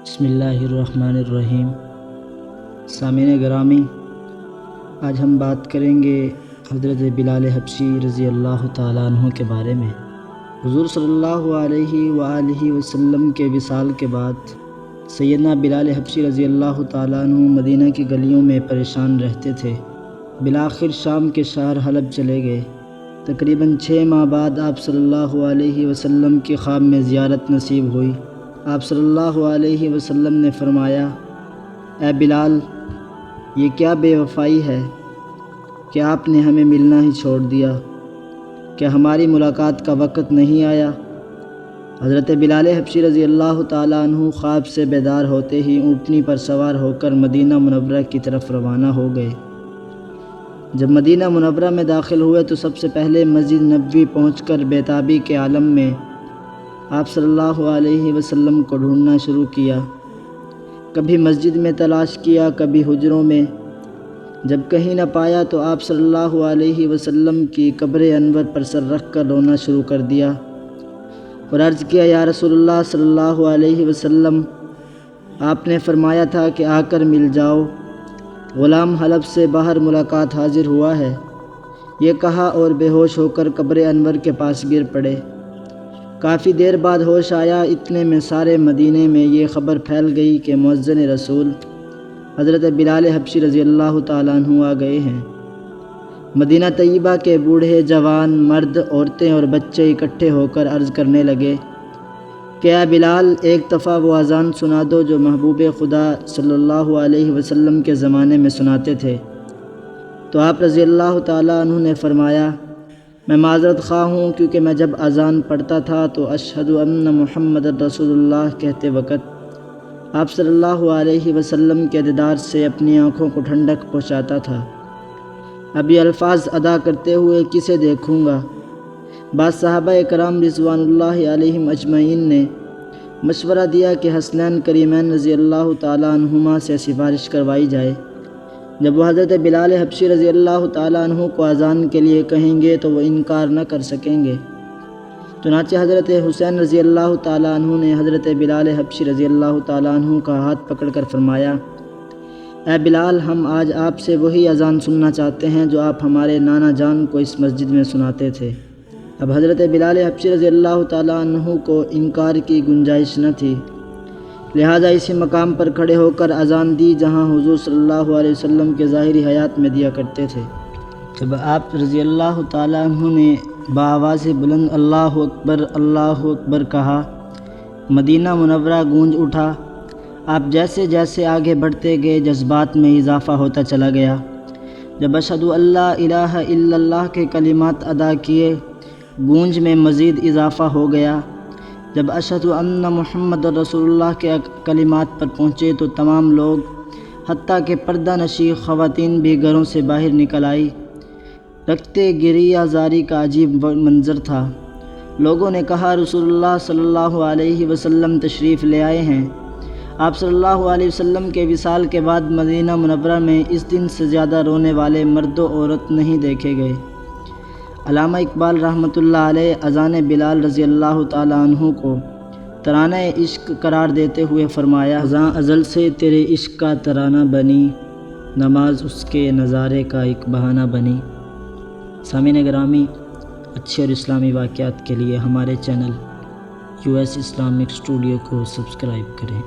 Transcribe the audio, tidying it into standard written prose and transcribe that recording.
بسم اللہ الرحمن الرحیم۔ سامعین گرامی، آج ہم بات کریں گے حضرت بلال حبشی رضی اللہ تعالیٰ عنہ کے بارے میں۔ حضور صلی اللہ علیہ وآلہ وسلم کے وصال کے بعد سیدنا بلال حبشی رضی اللہ تعالیٰ عنہ مدینہ کی گلیوں میں پریشان رہتے تھے۔ بالآخر شام کے شہر حلب چلے گئے۔ تقریباً 6 ماہ بعد آپ صلی اللہ علیہ وسلم کی خواب میں زیارت نصیب ہوئی۔ آپ صلی اللہ علیہ وسلم نے فرمایا، اے بلال، یہ کیا بے وفائی ہے کہ آپ نے ہمیں ملنا ہی چھوڑ دیا؟ کیا ہماری ملاقات کا وقت نہیں آیا؟ حضرت بلال حبشی رضی اللہ تعالیٰ عنہ خواب سے بیدار ہوتے ہی اونٹنی پر سوار ہو کر مدینہ منورہ کی طرف روانہ ہو گئے۔ جب مدینہ منورہ میں داخل ہوئے تو سب سے پہلے مسجد نبوی پہنچ کر بیتابی کے عالم میں آپ صلی اللہ علیہ وسلم کو ڈھونڈنا شروع کیا۔ کبھی مسجد میں تلاش کیا، کبھی حجروں میں۔ جب کہیں نہ پایا تو آپ صلی اللہ علیہ وسلم کی قبر انور پر سر رکھ کر رونا شروع کر دیا اور عرض کیا، یا رسول اللہ صلی اللہ علیہ وسلم، آپ نے فرمایا تھا کہ آ کر مل جاؤ، غلام حلب سے باہر ملاقات حاضر ہوا ہے۔ یہ کہا اور بے ہوش ہو کر قبر انور کے پاس گر پڑے۔ کافی دیر بعد ہوش آیا، اتنے میں سارے مدینے میں یہ خبر پھیل گئی کہ مؤذن رسول حضرت بلال حبشی رضی اللہ تعالیٰ عنہ آ گئے ہیں۔ مدینہ طیبہ کے بوڑھے، جوان، مرد، عورتیں اور بچے اکٹھے ہو کر عرض کرنے لگے کہ اے بلال، ایک دفعہ وہ اذان سنا دو جو محبوب خدا صلی اللہ علیہ وسلم کے زمانے میں سناتے تھے۔ تو آپ رضی اللہ تعالیٰ عنہ نے فرمایا، میں معذرت خواہ ہوں، کیونکہ میں جب اذان پڑھتا تھا تو اشہد ان محمد رسول اللہ کہتے وقت آپ صلی اللہ علیہ وسلم کے دیدار سے اپنی آنکھوں کو ٹھنڈک پہنچاتا تھا۔ اب یہ الفاظ ادا کرتے ہوئے کسے دیکھوں گا؟ بعض صحابہ کرام رضوان اللہ علیہم اجمعین نے مشورہ دیا کہ حسنین کریمین رضی اللہ تعالیٰ عنہما سے سفارش کروائی جائے۔ جب وہ حضرت بلال حبشی رضی اللہ تعالیٰ عنہ کو اذان کے لیے کہیں گے تو وہ انکار نہ کر سکیں گے۔ چنانچہ حضرت حسین رضی اللہ تعالیٰ عنہ نے حضرت بلال حبشی رضی اللہ تعالیٰ عنہ کا ہاتھ پکڑ کر فرمایا، اے بلال، ہم آج آپ سے وہی اذان سننا چاہتے ہیں جو آپ ہمارے نانا جان کو اس مسجد میں سناتے تھے۔ اب حضرت بلال حبشی رضی اللہ تعالیٰ عنہ کو انکار کی گنجائش نہ تھی، لہٰذا اسی مقام پر کھڑے ہو کر اذان دی جہاں حضور صلی اللہ علیہ وسلم کے ظاہری حیات میں دیا کرتے تھے۔ جب آپ رضی اللہ تعالیٰ عنہ نے بآواز بلند اللہ اکبر کہا، مدینہ منورہ گونج اٹھا۔ آپ جیسے جیسے آگے بڑھتے گئے جذبات میں اضافہ ہوتا چلا گیا۔ جب اشہد ان لا الہ الا اللہ کے کلمات ادا کیے، گونج میں مزید اضافہ ہو گیا۔ جب اشہد ان محمد رسول اللہ کے کلمات پر پہنچے تو تمام لوگ، حتیٰ کہ پردہ نشی خواتین بھی گھروں سے باہر نکل آئی۔ رکھتے گریہ زاری کا عجیب منظر تھا۔ لوگوں نے کہا، رسول اللہ صلی اللہ علیہ وسلم تشریف لے آئے ہیں۔ آپ صلی اللہ علیہ وسلم کے وصال کے بعد مدینہ منورہ میں اس دن سے زیادہ رونے والے مرد و عورت نہیں دیکھے گئے۔ علامہ اقبال رحمۃ اللہ علیہ اذان بلال رضی اللہ تعالیٰ عنہ کو ترانہ عشق قرار دیتے ہوئے فرمایا، ازاں ازل سے تیرے عشق کا ترانہ بنی، نماز اس کے نظارے کا ایک بہانہ بنی۔ سامعین گرامی، اچھے اور اسلامی واقعات کے لیے ہمارے چینل US اسلامک اسٹوڈیو کو سبسکرائب کریں۔